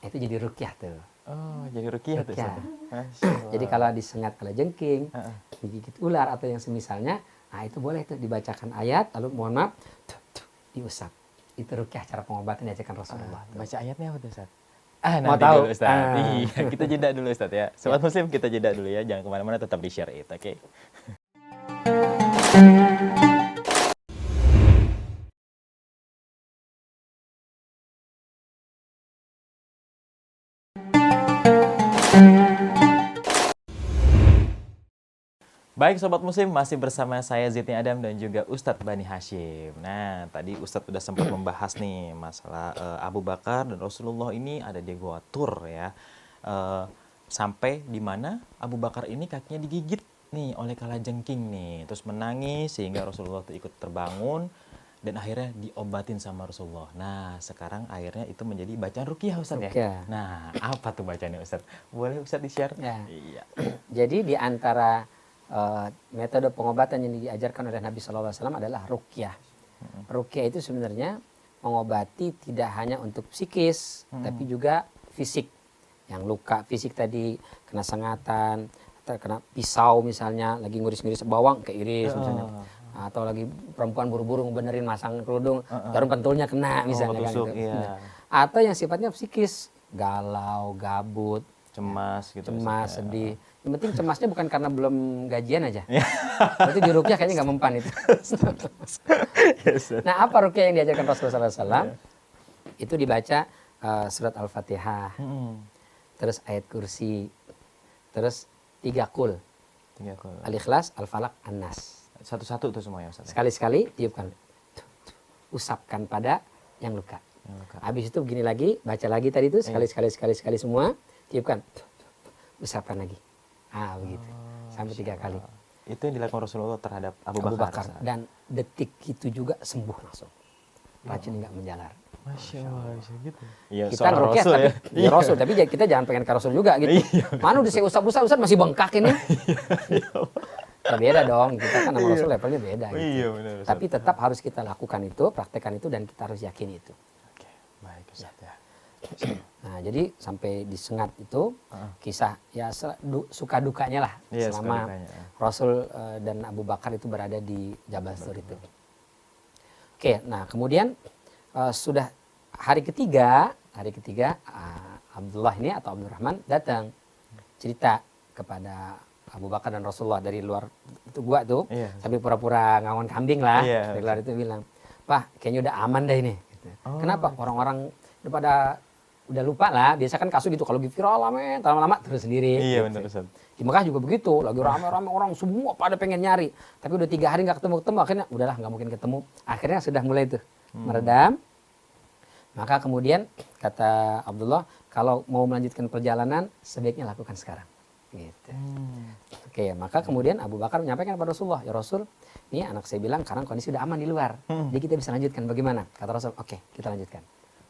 Itu jadi ruqyah tuh. Oh, jadi ruqyah tuh Ruqyah. Ustaz. Masya Allah. Jadi kalau disengat kalajengking, digigit ular atau yang semisalnya, nah itu boleh tuh dibacakan ayat, lalu mohon maaf, diusap. Itu ruqyah, cara pengobatan diajarkan Rasulullah. Baca ayatnya apa tuh Ustaz? Mau Nanti tahu? dulu Ustaz. Iya, kita jeda dulu Ustaz ya. Sobat Muslim, kita jeda dulu ya. Jangan kemana-mana, tetap di Share It, oke? Baik Sobat Muslim, masih bersama saya Zidni Adam dan juga Ustadz Bani Hashim. Nah, tadi Ustadz sudah sempat membahas nih masalah Abu Bakar dan Rasulullah ini ada di Gua Tur ya. Sampai di mana Abu Bakar ini kakinya digigit nih oleh kalajengking nih. Terus menangis sehingga Rasulullah tuh ikut terbangun dan akhirnya diobatin sama Rasulullah. Nah, sekarang akhirnya itu menjadi bacaan ruqyah Ustadz ya. Ruqyah. Nah, apa tuh bacaannya Ustadz? Boleh Ustadz di-share? Ya. Iya. Jadi di antara metode pengobatan yang diajarkan oleh Nabi SAW adalah ruqyah. Ruqyah itu sebenarnya mengobati tidak hanya untuk psikis, tapi juga fisik. Yang luka fisik tadi, kena sengatan, terkena pisau misalnya, lagi nguris-nguris bawang, keiris misalnya. Atau lagi perempuan buru-buru ngebenerin masang kerudung, jarum pentulnya kena misalnya. Ketusuk, kan, gitu. iya. Atau yang sifatnya psikis, galau, gabut, Cemas gitu. cemas, Ustadz, ya. sedih. Yang penting cemasnya bukan karena belum gajian aja. Berarti di ruqyah kayaknya nggak mempan itu. Nah, apa ruqyah yang diajarkan Rasulullah SAW? Itu dibaca surat Al-Fatihah, terus ayat kursi, terus 3 kul. 3 kul. Al-Ikhlas, Al-Falaq, An-Nas. Satu-satu tuh semuanya Ustaz. Sekali-sekali tiupkan. Usapkan pada yang luka. Habis itu begini lagi, baca lagi tadi itu sekali-sekali semua, tiupkan. Usapkan lagi. Begitu. Sampai 3 kali. Itu yang dilakukan Rasulullah terhadap Abu Bakar. Dan detik itu juga sembuh langsung. Racun nggak menjalar. Masya Allah, bisa gitu. Iya, Kita ngeruqyah Rasul tapi ya. Rasul, tapi kita jangan pengen ke Rasul juga gitu. Mana udah saya usap-usap masih bengkak ini. Ya beda dong, kita kan sama Rasul levelnya beda gitu. Iya, benar, Ustaz. Tapi tetap harus kita lakukan itu, praktekkan itu, dan kita harus yakin itu. Oke, baik Ustaz ya. Nah, jadi sampai disengat itu kisah ya suka dukanya lah Iya, selama suka dukanya. Rasul dan Abu Bakar itu berada di Jabal Sur itu. Oke, nah kemudian sudah hari ketiga Abdullah ini atau Abdurrahman datang cerita kepada Abu Bakar dan Rasulullah dari luar itu gua tuh, sambil pura-pura ngawon kambing lah. Dari luar itu bilang, "Pak, kayaknya udah aman dah ini." Gitu. Kenapa? Orang-orang udah lupa lah. Biasa kan kasus gitu, kalau viral lama-lama terus sendiri. Iya, gitu. benar Ustaz. Di Mekah juga begitu, lagi rame-rame orang semua pada pengen nyari. Tapi udah 3 hari nggak ketemu, akhirnya udahlah nggak mungkin ketemu. Akhirnya sudah mulai tuh meredam. Maka kemudian kata Abdullah, kalau mau melanjutkan perjalanan sebaiknya lakukan sekarang. Gitu. Oke, maka kemudian Abu Bakar menyampaikan kepada Rasulullah, ya Rasul, ini anak saya bilang sekarang kondisi sudah aman di luar. Jadi kita bisa lanjutkan bagaimana? Kata Rasul, oke, kita lanjutkan.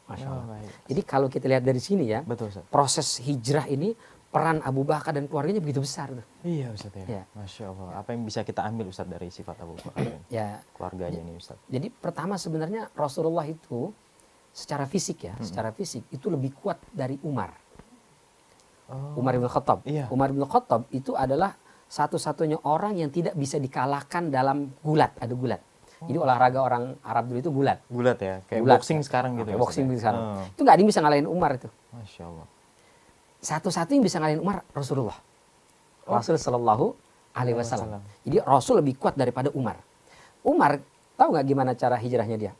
Masya Allah. Jadi kalau kita lihat dari sini ya, betul, Ustaz. Proses hijrah ini peran Abu Bakar dan keluarganya begitu besar tuh. Iya Ustaz ya. Ya. Masya Allah. Apa yang bisa kita ambil Ustaz dari sifat Abu Bakar ini? Ya. Keluarganya ini Ustaz. Jadi pertama sebenarnya Rasulullah itu secara fisik itu lebih kuat dari Umar. Umar bin Khattab. Iya. Umar bin Khattab itu adalah satu-satunya orang yang tidak bisa dikalahkan dalam gulat, adu gulat. Jadi olahraga orang Arab dulu itu gulat. Gulat ya, kayak Gulat. boxing sekarang gitu. Kayak ya, boxing Ustaz ya? sekarang. Itu nggak ada yang bisa ngalahin Umar itu. Masya Allah. Satu-satu yang bisa ngalahin Umar Rasulullah. Rasul Shallallahu Alaihi Wasallam. Jadi Rasul lebih kuat daripada Umar. Umar tahu nggak gimana cara hijrahnya dia?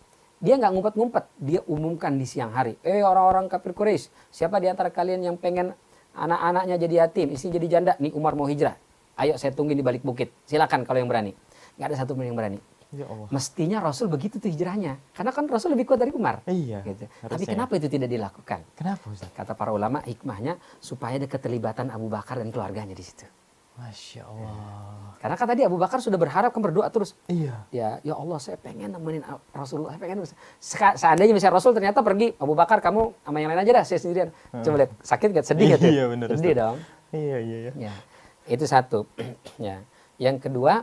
Dia nggak ngumpet-ngumpet, dia umumkan di siang hari. Orang-orang kafir Quraisy, siapa di antara kalian yang pengen anak-anaknya jadi yatim, istrinya jadi janda? Nih Umar mau hijrah. Ayo saya tungguin di balik bukit. Silakan kalau yang berani. Nggak ada satu pun yang berani. Ya Allah. Mestinya Rasul begitu tuh hijrahnya. Karena kan Rasul lebih kuat dari Umar. Iya. Gitu. Harusnya. Tapi kenapa itu tidak dilakukan? Kenapa Ustaz? Kata para ulama hikmahnya supaya ada keterlibatan Abu Bakar dan keluarganya di situ. Masya Allah. Karena kan tadi Abu Bakar sudah berharap kan berdoa terus. Iya. Ya Allah saya pengen nemenin Rasulullah. Saya pengen. Seandainya misalnya Rasul ternyata pergi, Abu Bakar kamu sama yang lain aja dah, saya sendirian. Coba lihat, sakit gak? Sedih gak tuh? Iya benar. Sedih dong. Iya. Ya, itu satu. Ya. Yang kedua,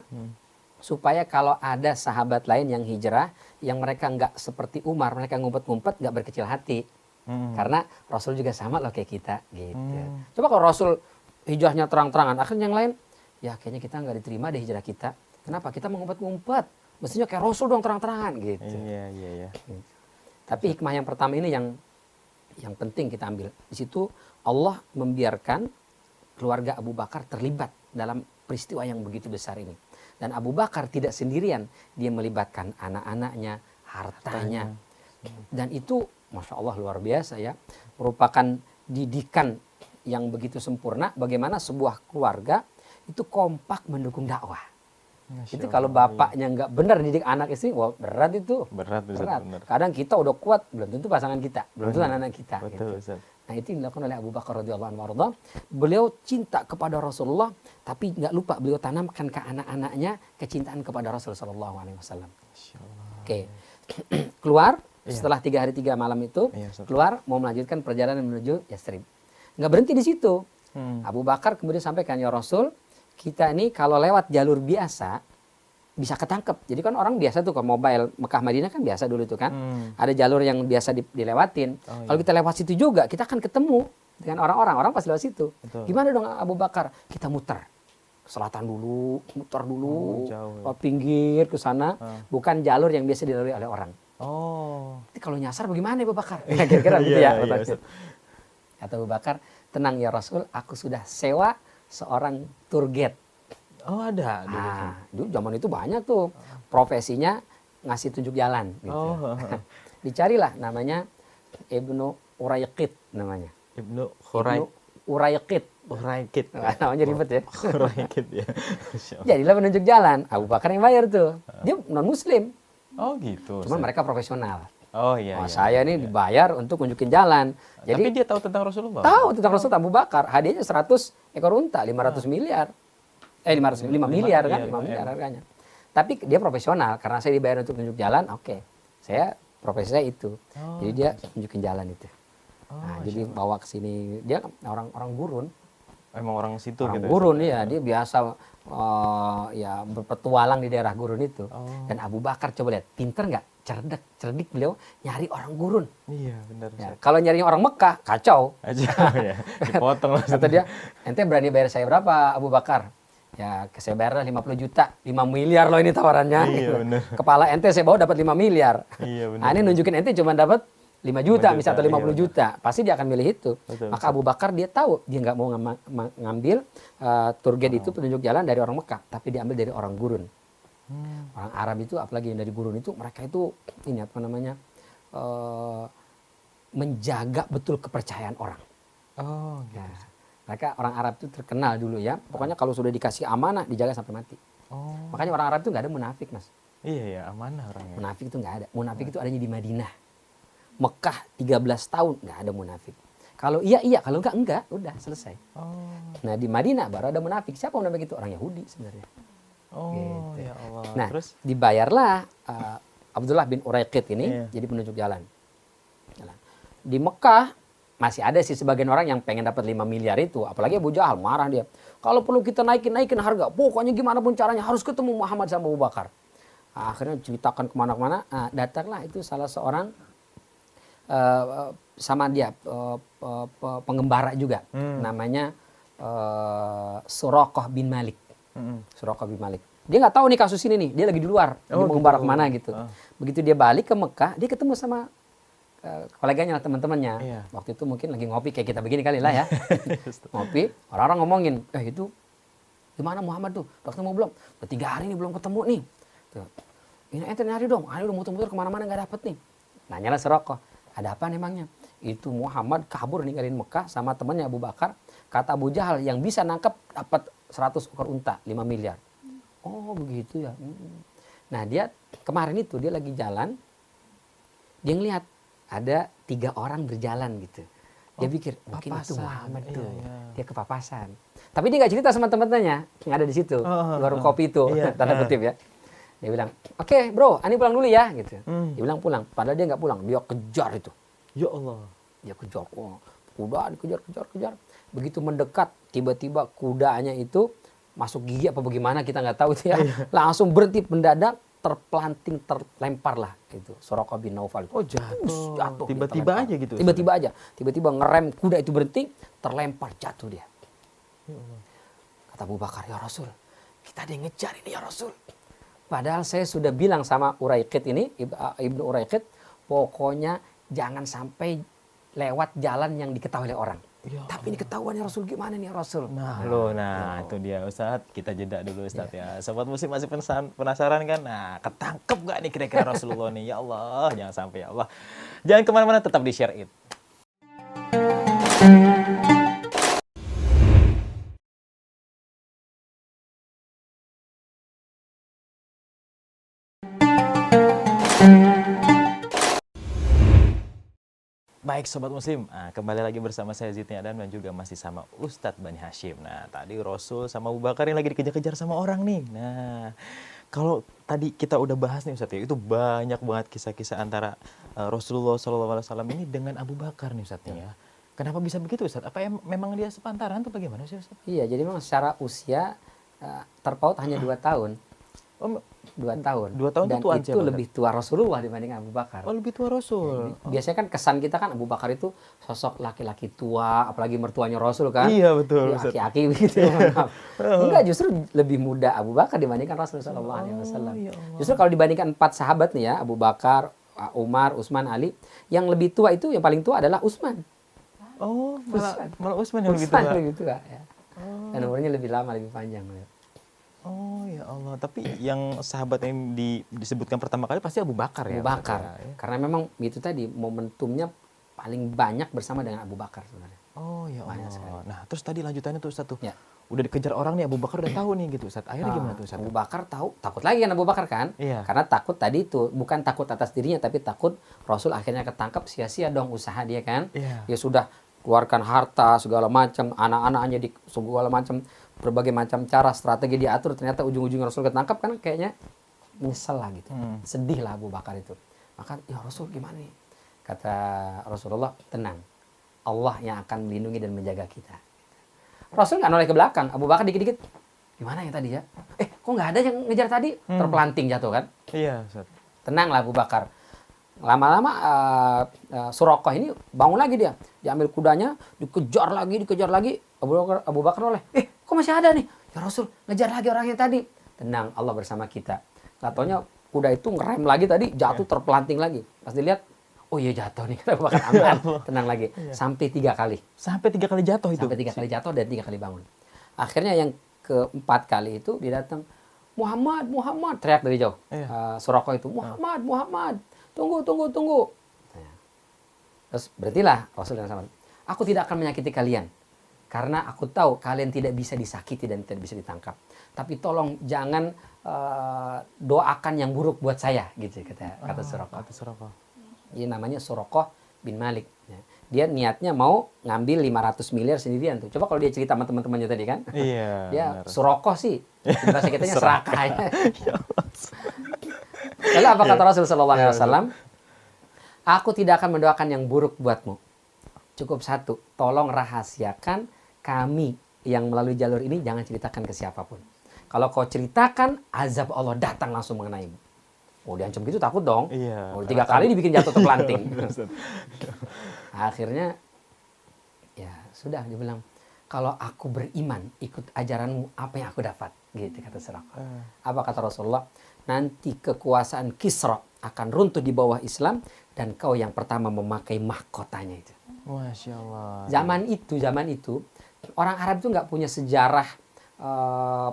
supaya kalau ada sahabat lain yang hijrah, yang mereka nggak seperti Umar, mereka ngumpet-ngumpet, nggak berkecil hati. Karena Rasul juga sama loh kayak kita. Gitu. Coba kalau Rasul hijrahnya terang-terangan, akhirnya yang lain, ya kayaknya kita nggak diterima deh hijrah kita. Kenapa? Kita mau ngumpet-ngumpet. Mestinya kayak Rasul dong terang-terangan gitu. Iya. Tapi hikmah yang pertama ini yang penting kita ambil. Di situ Allah membiarkan keluarga Abu Bakar terlibat dalam peristiwa yang begitu besar ini. Dan Abu Bakar tidak sendirian, dia melibatkan anak-anaknya, hartanya. Dan itu Masya Allah luar biasa ya, merupakan didikan yang begitu sempurna bagaimana sebuah keluarga itu kompak mendukung dakwah. Masya Itu kalau Allah, bapaknya nggak benar didik anak istri, wah berat itu. Berat, Ustaz, Berat. benar. Kadang kita udah kuat, belum tentu pasangan kita, belum tentu anak-anak kita. Betul, Gitu. Ustaz. Nah itu yang dilakukan oleh Abu Bakar radhiyallahu anhu warḍah. Beliau cinta kepada Rasulullah, tapi nggak lupa beliau tanamkan ke anak-anaknya kecintaan kepada Rasulullah sallallahu alaihi wasallam. Masya Allah. Oke, keluar Iya. setelah 3 hari 3 malam itu, Iya, Ustaz. keluar mau melanjutkan perjalanan menuju Yastrib. Nggak berhenti di situ. Abu Bakar kemudian sampaikan, ya Rasul, kita ini kalau lewat jalur biasa bisa ketangkep. Jadi kan orang biasa tuh kalau mobile Mekah Madinah kan biasa dulu tuh kan. Ada jalur yang biasa dilewatin. Oh, iya. Kalau kita lewat situ juga kita akan ketemu dengan orang-orang. Orang pasti lewat situ. Betul. Gimana dong Abu Bakar? Kita muter. Selatan dulu, muter dulu, jauh ya. ke pinggir ke sana, bukan jalur yang biasa dilalui oleh orang. Oh. Nanti kalau nyasar bagaimana Abu Bakar? Kira-kira gitu ya. Iya, Ustaz. Kata Abu Bakar, tenang ya Rasul, aku sudah sewa seorang tour guide. Oh, ada dulu. Dulu zaman itu banyak tuh profesinya ngasih tunjuk jalan. Gitu. Oh. Dicarilah namanya Ibnu Urayqit namanya. Ibnu Ibnu Urayqit. Khuraikid. Namanya ribet ya. Khuraikid ya. Masya Allah. Jadilah penunjuk jalan. Abu Bakar yang bayar tuh. Dia non Muslim. Oh gitu. Cuman Ustaz. mereka profesional. Oh iya. Wah, iya, saya iya. ini dibayar untuk nunjukin jalan. Tapi Jadi dia tahu tentang Rasulullah. tahu tentang Rasul Abu Bakar. Hadiahnya 100 ekor unta, 500 miliar. 5 miliar kan, iya, 5 miliar harganya. Tapi dia profesional karena saya dibayar untuk tunjuk jalan, oke. Saya profesi saya itu. Oh, Jadi dia tunjukin jalan itu. Oh, Nah, jadi bawa ke sini. Dia orang gurun. Emang orang situ Orang gitu. gurun ya, dia biasa ya berpetualang di daerah gurun itu. Oh. Dan Abu Bakar coba lihat, pinter nggak? Cerdik beliau nyari orang gurun. Iya, benar. Ya, kalau nyari orang Mekah, kacau. Aja ya. Dipotong langsung. Kata dia, ente berani bayar saya berapa Abu Bakar? Ya, saya bayar 50 juta, 5 miliar loh ini tawarannya. Iya, gitu. bener. Kepala ente saya bawa dapat 5 miliar. Iya, benar. Nah, ini nunjukin ente cuma dapat 5 juta, 5 misalnya atau juta, 50 iya, juta. Pasti dia akan milih itu. Betul, Maka Abu Bakar dia tahu, dia nggak mau ngambil tour guide itu penunjuk jalan dari orang Mekah, tapi diambil dari orang gurun. Orang Arab itu, apalagi yang dari gurun itu, mereka itu ini apa namanya, menjaga betul kepercayaan orang. Oh, gitu. Nah, mereka orang Arab itu terkenal dulu ya. Pokoknya kalau sudah dikasih amanah, dijaga sampai mati. Oh. Makanya orang Arab itu nggak ada munafik, Mas. Iya ya, amanah orangnya. Munafik itu nggak ada. Munafik itu adanya di Madinah. Mekah 13 tahun nggak ada munafik. Kalau iya, kalau enggak, udah selesai. Oh. Nah di Madinah baru ada munafik. Siapa munafik itu? Orang Yahudi sebenarnya. Oh, Gitu. ya Allah. Nah, Terus dibayarlah Abdullah bin Urayqit ini Iya. jadi penunjuk jalan. Di Mekah masih ada sih sebagian orang yang pengen dapat 5 miliar itu. Apalagi Abu Jahal marah dia. Kalau perlu kita naikin harga. Pokoknya gimana pun caranya harus ketemu Muhammad sama Abu Bakar. Akhirnya ceritakan kemana-mana. Datanglah itu salah seorang sama dia pengembara juga. Namanya Suraqah bin Malik. Suraqah bin Malik. Dia nggak tahu nih kasus ini nih. Dia lagi di luar. Dia Oh, mengembara gitu. kemana gitu. Begitu dia balik ke Mekah, dia ketemu sama koleganya, teman-temannya. Iya. Waktu itu mungkin lagi ngopi kayak kita begini kali lah ya. Ngopi, orang-orang ngomongin, itu gimana Muhammad tuh? Udah ketemu belum? Udah 3 hari nih belum ketemu nih. Tuh. Ini ente nyari dong, hari udah muter-muter kemana-mana nggak dapet nih. Nanyalah Suraqah, ada apa emangnya? Itu Muhammad kabur ninggalin Mekah sama temannya Abu Bakar. Kata Abu Jahal yang bisa nangkep dapat 100 ekor unta, 5 miliar. Oh begitu ya. Nah dia kemarin itu dia lagi jalan, dia ngelihat ada 3 orang berjalan gitu. Dia pikir mungkin itu papasan. Muhammad Iya, tuh. iya. Dia kepapasan. Tapi dia nggak cerita sama teman-temannya yang ada di situ, di warung kopi itu, Iya, tanda kutip ya. Dia bilang, oke bro, Ani pulang dulu ya gitu. Hmm. Dia bilang pulang, padahal dia nggak pulang, dia kejar itu. Ya Allah. Dia kejar, wah, kuda dikejar. Begitu mendekat, tiba-tiba kudanya itu masuk gigi apa bagaimana kita nggak tahu itu ya. Langsung berhenti mendadak, terpelanting, terlempar lah itu. Suraqah bin Naufal. Oh, jatuh. Jatuh. dia Tiba-tiba terlempar. aja gitu. Tiba-tiba aja. Tiba-tiba ngerem kuda itu berhenti, terlempar jatuh dia. Ya Allah. Kata Abu Bakar, ya Rasul, kita ada yang ngejar ini ya Rasul. Padahal saya sudah bilang sama Urayqit ini, Ibnu Urayqit, pokoknya jangan sampai lewat jalan yang diketahui oleh orang. Ya Tapi ini ketahuan ya Rasul, gimana nih ya Rasul? Nah, itu dia Ustadz. Kita jeda dulu Ustadz ya. Sobat Muslim masih penasaran kan? Nah, ketangkep gak nih kira-kira Rasulullah nih? Ya Allah, jangan sampai ya Allah. Jangan kemana-mana, tetap di Share It. Baik Sobat Muslim, kembali lagi bersama saya Zidni Adam dan juga masih sama Ustadz Bani Hashim. Nah, tadi Rasul sama Abu Bakar yang lagi dikejar-kejar sama orang nih. Nah, kalau tadi kita udah bahas nih Ustadz ya, itu banyak banget kisah-kisah antara Rasulullah SAW ini dengan Abu Bakar nih Ustadz ya. Kenapa bisa begitu Ustadz? Apa memang dia sepantaran atau bagaimana sih Ustadz? Iya, jadi memang secara usia terpaut hanya 2 tahun. Oh, 2 tahun. 2 tahun Dan itu tuan itu siapa, lebih tua Rasulullah dibanding Abu Bakar. Oh, lebih tua Rasul. Biasanya kan kesan kita kan Abu Bakar itu sosok laki-laki tua, apalagi mertuanya Rasul kan. Iya, betul. Ya, aki-aki begitu. Enggak, justru lebih muda Abu Bakar dibandingkan Rasul sallallahu alaihi wasallam. Ya Allah. Justru kalau dibandingkan 4 sahabat nih ya, Abu Bakar, Umar, Utsman, Ali, yang lebih tua itu yang paling tua adalah Utsman. Oh, malah Utsman yang lebih tua. Utsman lebih tua ya. Dan umurnya lebih lama, lebih panjang. Oh ya Allah, tapi yang sahabat yang disebutkan pertama kali pasti Abu Bakar ya? Abu Bakar. Ya. Karena memang itu tadi momentumnya paling banyak bersama dengan Abu Bakar sebenarnya. Oh ya Banyak Allah. sekali. Nah terus tadi lanjutannya tuh Ustaz tuh. Ya. Udah dikejar orang nih, Abu Bakar udah tahu nih gitu Ustaz. Akhirnya gimana tuh Ustaz? Abu Bakar tahu, takut lagi kan Abu Bakar kan? Iya. Karena takut tadi itu, bukan takut atas dirinya, tapi takut Rasul akhirnya ketangkap, sia-sia dong usaha dia kan. Iya. Dia sudah keluarkan harta segala macam, anak-anaknya di segala macam, berbagai macam cara strategi diatur, ternyata ujung-ujungnya Rasul ketangkap kan kayaknya menyesal lah gitu. Sedih lah Abu Bakar itu. Maka ya Rasul gimana nih? Kata Rasulullah, tenang. Allah yang akan melindungi dan menjaga kita. Rasul nggak noleh ke belakang. Abu Bakar dikit-dikit, gimana ya tadi ya? Kok nggak ada yang ngejar tadi? Terpelanting jatuh kan? Iya Ustaz. Tenanglah Abu Bakar. Lama-lama Suraqah ini bangun lagi dia. Diambil kudanya, dikejar lagi. Abu Bakar noleh. Kok masih ada nih? Ya Rasul, ngejar lagi orangnya tadi. Tenang, Allah bersama kita. Nggak taunya kuda itu ngerem lagi tadi, jatuh terpelanting lagi. Pas dilihat, oh iya jatuh nih. Kata Abu Bakar, aman. Tenang lagi. Sampai 3 kali. Sampai 3 kali jatuh itu? Sampai 3 kali jatuh dan 3 kali bangun. Akhirnya yang keempat kali itu dia datang, Muhammad, teriak dari jauh. Suraqah itu, Muhammad, tunggu. Terus berhentilah Rasul dengan sama. Aku tidak akan menyakiti kalian. Karena aku tahu kalian tidak bisa disakiti dan tidak bisa ditangkap. Tapi tolong jangan doakan yang buruk buat saya, gitu kata Suraqah. Ini namanya Suraqah bin Malik. Dia niatnya mau ngambil 500 miliar sendirian tuh. Coba kalau dia cerita sama teman-temannya tadi kan. Iya. Dia Suraqah sih. Bahasa kitanya serakah. Lalu apa kata Rasul sallallahu alaihi wasallam? Aku tidak akan mendoakan yang buruk buatmu. Cukup satu, tolong rahasiakan kami yang melalui jalur ini jangan ceritakan ke siapapun. Kalau kau ceritakan, azab Allah datang langsung mengenaimu. Oh, diancam gitu takut dong. Iya. 3 kali dibikin jatuh terpelanting. Akhirnya, ya sudah dia bilang, kalau aku beriman ikut ajaranmu, apa yang aku dapat? Gitu kata Suraqah. Apa kata Rasulullah? Nanti kekuasaan Kisra akan runtuh di bawah Islam dan kau yang pertama memakai mahkotanya itu. Masya Allah. Zaman itu orang Arab itu nggak punya sejarah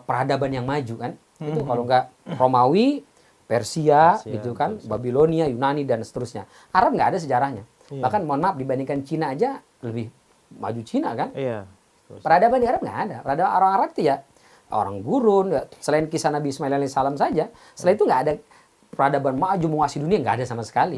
peradaban yang maju kan. Itu kalau nggak Romawi, Persia gitu kan, Babilonia, Yunani dan seterusnya. Arab nggak ada sejarahnya. Iya. Bahkan mohon maaf dibandingkan Cina aja lebih maju Cina kan. Iya. Peradaban di Arab nggak ada. Peradaban orang Arab itu ya orang gurun. Selain kisah Nabi Ismail alaihissalam saja. Setelah itu nggak ada peradaban maju menguasai dunia, nggak ada sama sekali.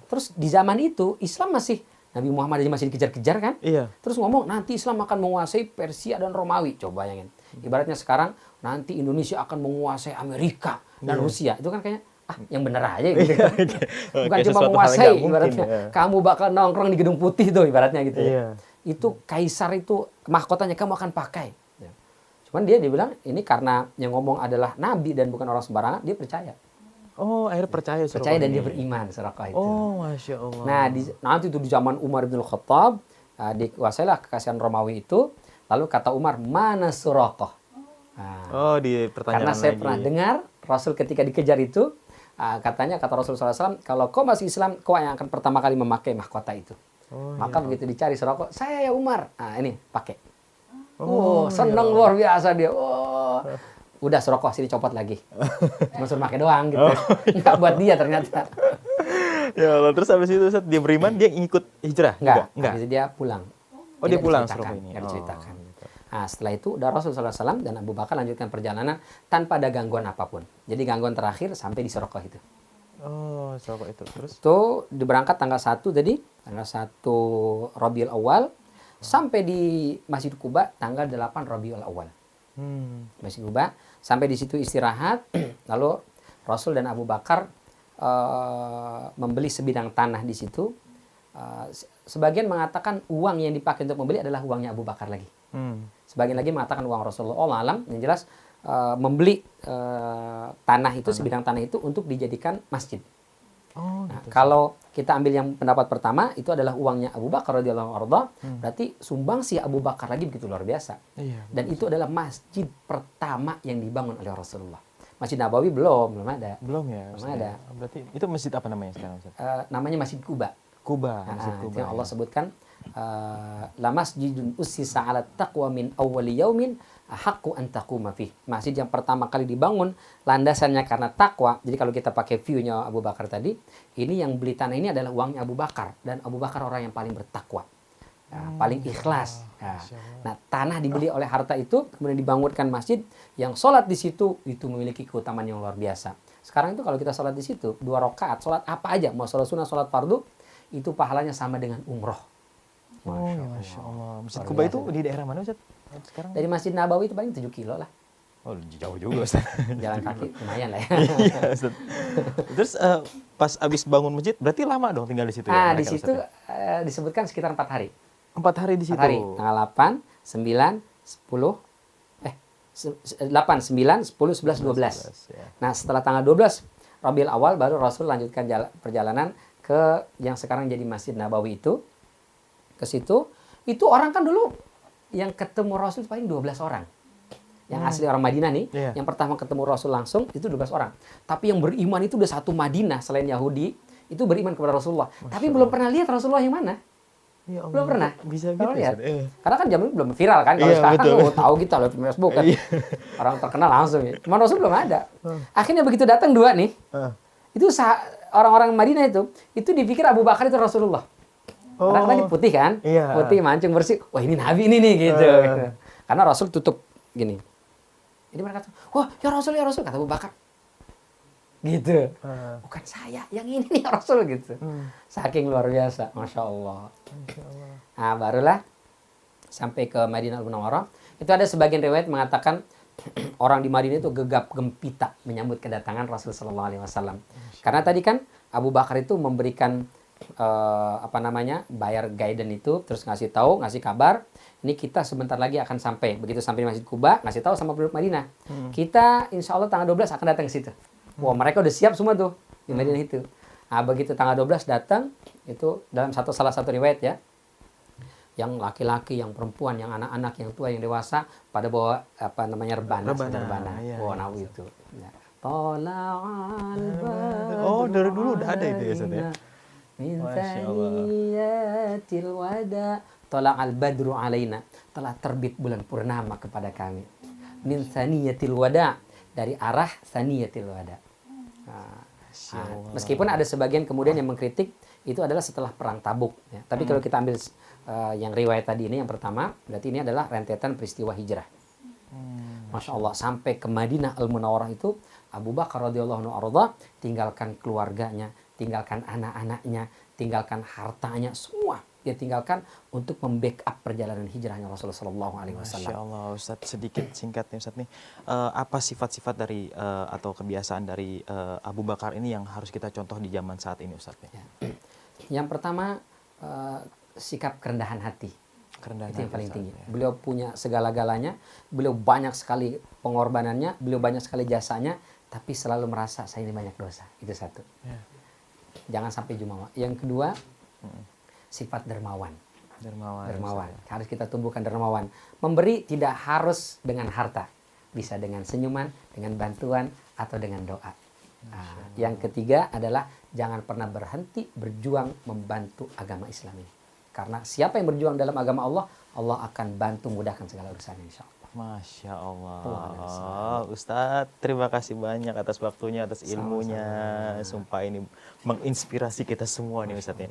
Terus di zaman itu Islam masih Nabi Muhammad aja masih dikejar-kejar kan? Iya. Terus ngomong nanti Islam akan menguasai Persia dan Romawi. Coba bayangin. Ibaratnya sekarang nanti Indonesia akan menguasai Amerika dan Rusia. Itu kan kayaknya yang bener aja gitu. Bukan cuma menguasai ibaratnya. Kamu bakal nongkrong di Gedung Putih tuh ibaratnya gitu ya. Itu kaisar itu mahkotanya kamu akan pakai. Cuman dia bilang ini karena yang ngomong adalah nabi dan bukan orang sembarangan, dia percaya. Oh, akhirnya percaya dan dia beriman Suraqah itu. Oh, Masya Allah. Nah, nanti itu di zaman Umar bin Khattab, dikuasailah kekaisaran Romawi itu. Lalu kata Umar, mana Suraqah? Nah, di pertanyaan karena saya lagi. pernah dengar Rasul ketika dikejar itu, Katanya kata Rasulullah SAW, kalau kau masih Islam, kau yang akan pertama kali memakai mahkota itu. Maka begitu dicari serokok, saya ya Umar. Ini pakai. Seneng luar biasa dia. Udah serokok sini copot lagi. Cuma suruh pakai doang gitu. Enggak buat dia ternyata. Ya Allah, terus habis itu Ustaz, dia beriman, dia ngikut hijrah? Enggak. Enggak. Habis itu dia pulang. Dia pulang diceritakan, serokok ini. nggak diceritakan. Gitu. Nah, setelah itu udah Rasulullah SAW dan Abu Bakar lanjutkan perjalanan tanpa ada gangguan apapun. Jadi gangguan terakhir sampai di Sorokoh itu. Serokok itu. Terus? Itu diberangkat tanggal 1 tadi, tanggal 1 Rabiul Awal, sampai di Masjid Kuba tanggal 8 Rabiul Awal. Masjid Kuba, sampai di situ istirahat, lalu Rasul dan Abu Bakar membeli sebidang tanah di situ. Sebagian mengatakan uang yang dipakai untuk membeli adalah uangnya Abu Bakar lagi. Sebagian lagi mengatakan uang Rasulullah. Allah alam, yang jelas membeli tanah itu, sebidang tanah itu untuk dijadikan masjid. Gitu. Kalau kita ambil yang pendapat pertama, itu adalah uangnya Abu Bakar radhiyallahu anhu, berarti sumbangsi Abu Bakar lagi begitu luar biasa. Dan itu adalah masjid pertama yang dibangun oleh Rasulullah. Masjid Nabawi belum ada. Belum ya? Belum ada. Berarti itu masjid apa namanya sekarang Ustaz? Namanya Masjid Kuba. Masjid Kuba. Yang Allah sebutkan, la masjidun ussisa 'ala taqwa min awwali yaumin ahaqqu an taquma fih. Masjid yang pertama kali dibangun landasannya karena takwa. Jadi kalau kita pakai view-nya Abu Bakar tadi, ini yang beli tanah ini adalah uangnya Abu Bakar, dan Abu Bakar orang yang paling bertakwa. Paling ikhlas. Nah, tanah dibeli oleh harta itu, kemudian dibangunkan masjid yang sholat di situ itu memiliki keutamaan yang luar biasa. Sekarang itu kalau kita sholat di situ 2 rakaat, sholat apa aja, mau sholat sunnah, sholat fardu, itu pahalanya sama dengan umroh. Masya Allah. Masjid Kuba itu di daerah mana Ustaz? Sekarang? Dari Masjid Nabawi itu paling 7 kilo lah. Jauh juga Ustaz. Jalan kaki lumayan lah ya. Iya, Ustaz. Terus pas abis bangun masjid, berarti lama dong tinggal di situ ya? Di situ disebutkan sekitar 4 hari. 4 hari di situ? 4 hari. Tanggal 8, 9, 10, 8, 9, 10, 11, 12. Nah, setelah tanggal 12 Rabiul Awal baru Rasul lanjutkan perjalanan ke yang sekarang jadi Masjid Nabawi itu. Ke situ, itu orang kan dulu yang ketemu Rasul paling 12 orang. Yang asli orang Madinah nih, yang pertama ketemu Rasul langsung itu 12 orang. Tapi yang beriman itu udah satu Madinah selain Yahudi, itu beriman kepada Rasulullah. Tapi belum pernah lihat Rasulullah yang mana. Ya Allah, belum pernah. Bisa gitu lihat. Ya? Karena kan zaman itu belum viral kan. Kalau sekarang tahu kita lewat Facebook kan. Orang terkenal langsung ya. Cuma Rasul belum ada. Akhirnya begitu datang 2 nih. Itu orang-orang Madinah itu dipikir Abu Bakar itu Rasulullah. Karena kan putih kan? Putih, mancung, bersih. Wah, ini Nabi ini nih gitu. Karena Rasul tutup gini. Jadi mereka kata, wah ya Rasul, kata Abu Bakar. Gitu. Bukan saya, yang ini nih Rasul gitu. Saking luar biasa, Masya Allah. Nah, barulah sampai ke Madinah Al-Munawwarah. Itu ada sebagian riwayat mengatakan orang di Madinah itu gegap gempita menyambut kedatangan Rasul Sallallahu Alaihi Wasallam. Karena tadi kan Abu Bakar itu memberikan bayar guidance itu, terus ngasih kabar, ini kita sebentar lagi akan sampai. Begitu sampai di Masjid Kuba, ngasih tahu sama penduduk Madinah. Kita insya Allah tanggal 12 akan datang ke situ. Wah, mereka udah siap semua tuh di Madinah itu. Nah, begitu tanggal 12 datang, itu dalam salah satu riwayat ya, yang laki-laki, yang perempuan, yang anak-anak, yang tua, yang dewasa, pada bawa rebana. Nawi itu. Ya. Dari dulu udah ada itu ya Ustaz ya? Min thaniyatil wada tala'al badru alaina, telah terbit bulan purnama kepada kami. Min thaniyatil wada, dari arah thaniyatil wada. Meskipun ada sebagian kemudian yang mengkritik itu adalah setelah perang Tabuk ya. Tapi kalau kita ambil yang riwayat tadi ini yang pertama, berarti ini adalah rentetan peristiwa hijrah. Masya Allah, sampai ke Madinah Al-Munawwarah itu Abu Bakar radhiyallahu anhu tinggalkan keluarganya, tinggalkan anak-anaknya, tinggalkan hartanya, semua dia tinggalkan untuk membackup perjalanan hijrahnya Rasulullah Sallallahu Alaihi Wasallam. Masya Allah, Ustaz, sedikit singkat nih Ustaz nih, apa sifat-sifat dari atau kebiasaan dari Abu Bakar ini yang harus kita contoh di zaman saat ini Ustaz? Ya. Yang pertama, sikap kerendahan hati. Itu yang paling tinggi. Ya. Beliau punya segala-galanya, beliau banyak sekali pengorbanannya, beliau banyak sekali jasanya, tapi selalu merasa saya ini banyak dosa. Itu satu. Ya. Jangan sampai jumawa. Yang kedua, sifat dermawan. Dermawan. Harus kita tumbuhkan dermawan. Memberi tidak harus dengan harta. Bisa dengan senyuman, dengan bantuan, atau dengan doa. Nah, yang ketiga adalah jangan pernah berhenti berjuang membantu agama Islam ini. Karena siapa yang berjuang dalam agama Allah, Allah akan bantu mudahkan segala urusannya insya Allah. Masya Allah. Allah. Ustadz, terima kasih banyak atas waktunya, atas ilmunya. Sumpah ini menginspirasi kita semua nih Ustadz ya.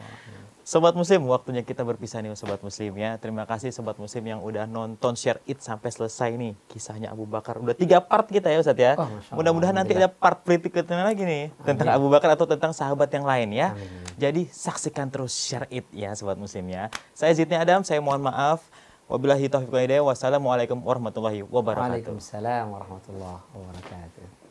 Sobat Muslim, waktunya kita berpisah nih Sobat Muslim ya. Terima kasih Sobat Muslim yang udah nonton Share It sampai selesai nih. Kisahnya Abu Bakar. Udah 3 part kita ya Ustadz ya. Oh, Masya Allah. Mudah-mudahan nanti ada part berikutnya lagi nih. Tentang Abu Bakar atau tentang sahabat yang lain ya. Jadi saksikan terus Share It ya Sobat Muslim ya. Saya Zidni Adam, saya mohon maaf. Wabillahi taufiq wal hidayah. Wassalamualaikum warahmatullahi wabarakatuh. Waalaikumsalam warahmatullahi wabarakatuh.